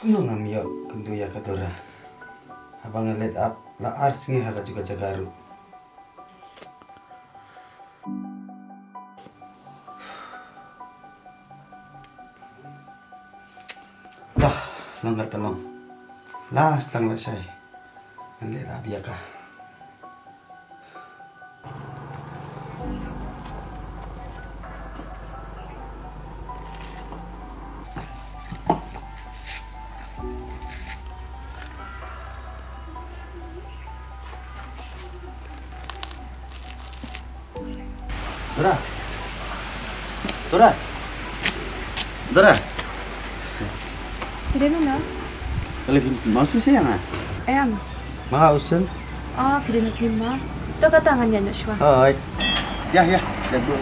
Kuno ngamio kentu ya kadora. Abang ngeliat la ars ngi haga juga jagaru. Lah, langgar telong. Lah, setang lah saya. Ngeliat abiaka. Dora, Dora, Dora. Kira mana? Kalau masuk sayang ah? Ayam. Maha usul. Kira nak terima. Tu kata tangannya nak syua. Hai. Ya, jatuh.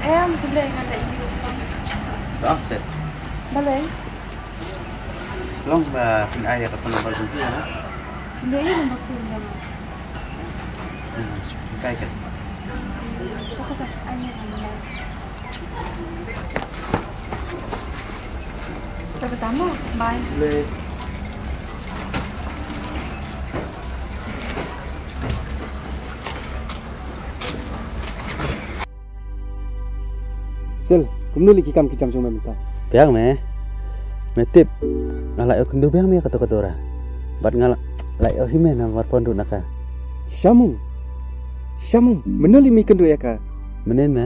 Ayam boleh ngantar ibu. Tak set. Boleh. Long ba pinaya ka pa ng bagong piya na? Hindi yun ang makulang. Kaya ka. Tu kata ayam boleh. Tu kata mo, bye. Boleh. Sel, kumnuli kikam kicam cuma minta. Piang me. Metip. Ngalak yo kendu piang me kata ora. Bat ngalak lak yo hime na war pondok naka. Shamu, menuli mi kendu ya ka. Menen me.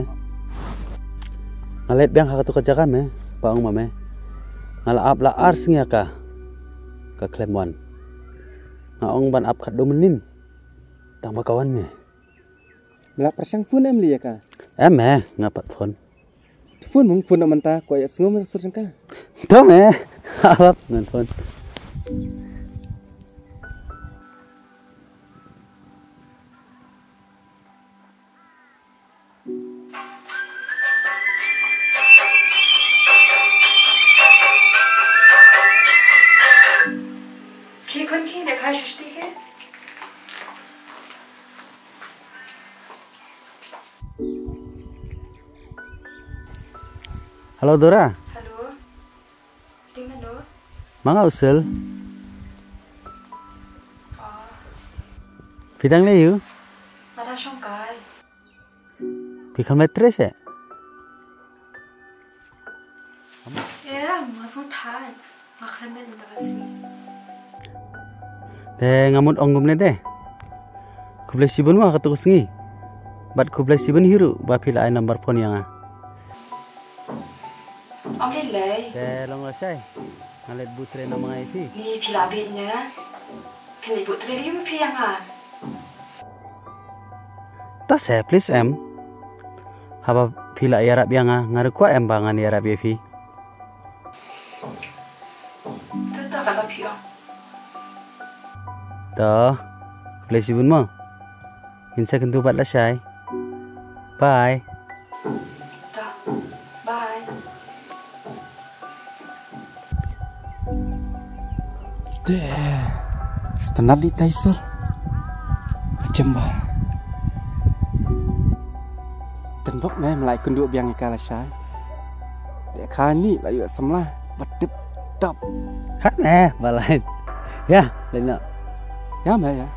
Ngalet piang kata kerja me. Paong ma me. Ngalak ap la ars ngi ka. Ka Klemwan. Ngaong ban ap kat do menin. Tang kawan me. Melak persang phone em li ya ka. Em me ngapat phone. Phone mung phone amanta ko ya sngom sur ka. Tuh me. Harap ngan phone. Ki nak hai shushti ke? Halo Dora. Halo. Di mana? Manga usul. Pidang le yu. Mana shongkai? Pikal metres ya. Masuk thai. Makan men tak kasih. Te ngamut ongum ne te. Kublai sibun wa katu sengi. Bat kublai sibun hiru ba pila ai number phone yang a. Ông lei. Te long lasai. Ngalet butre na mga iti. Ni pila bitnya. Pila ibu trilium piang Ta se please em. Haba pila yarap yang a ngaru kwa em bangan yarap yefi. Tu tak apa piang. Ta kublai sibun mo. Insa kentu bat lasai. Bye. Tak. Bye. Deh. Setenar di Taiser. Macam ba. Tenbok me melai kendu biang ikala syai. Dek kani layu semlah bedep top. Hát nè, balai. Ya, lên nọ. Ya me ya.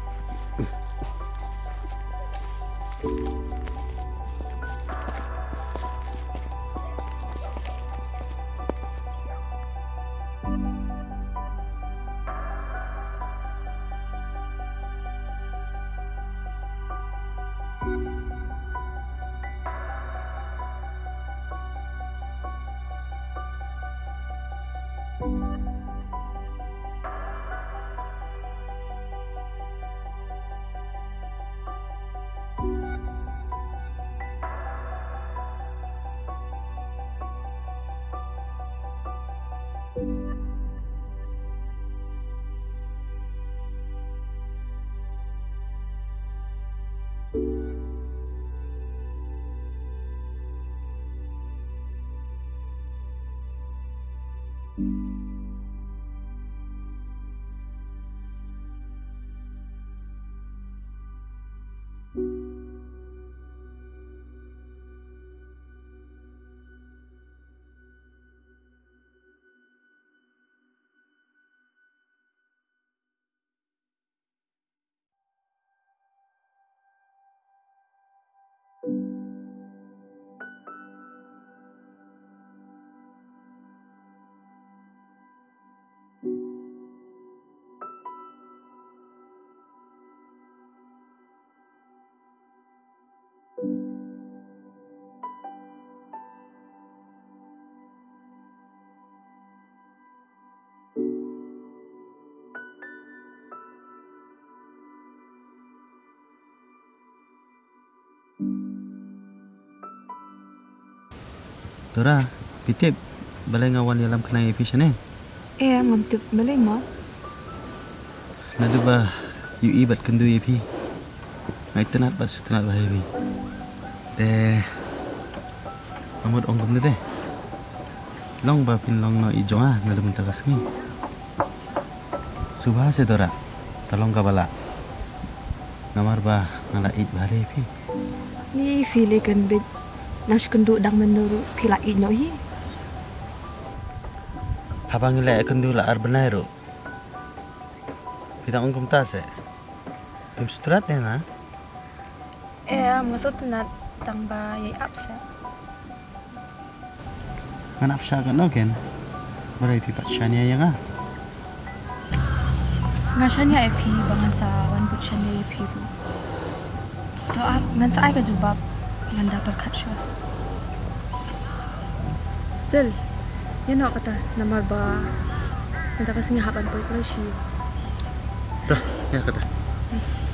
Dora, pitip balay ngawan dalam kenai efisien eh. Ngamtip balay mo. Nado ba yu ibat kendu epi. Ngai tenat bas tenat bahaya bi. Amod ongkom deh. Long ba pin long no ijong nado mentakas ni. Subah se Dora. Talong ka bala. Namar ba ngala it bahaya epi. Ni fili kan bit. Nas kendu dang menuru pila inyo hi. Habang ila kendu la ar benai ro. Pitang ongkom tas eh. Pim strat eh na. Maksud nat tang ba yai apsa. Ngan apsa kan oken. Barai pipat shania yang Ngasanya epi bangan sa wan but shania epi bu. To ngan sa ai ka jubab ngan dapat kat syua. Sel, yan ako kata namar ba nata kasi nga hapan po ito siya. Dah, ya kata. Yes.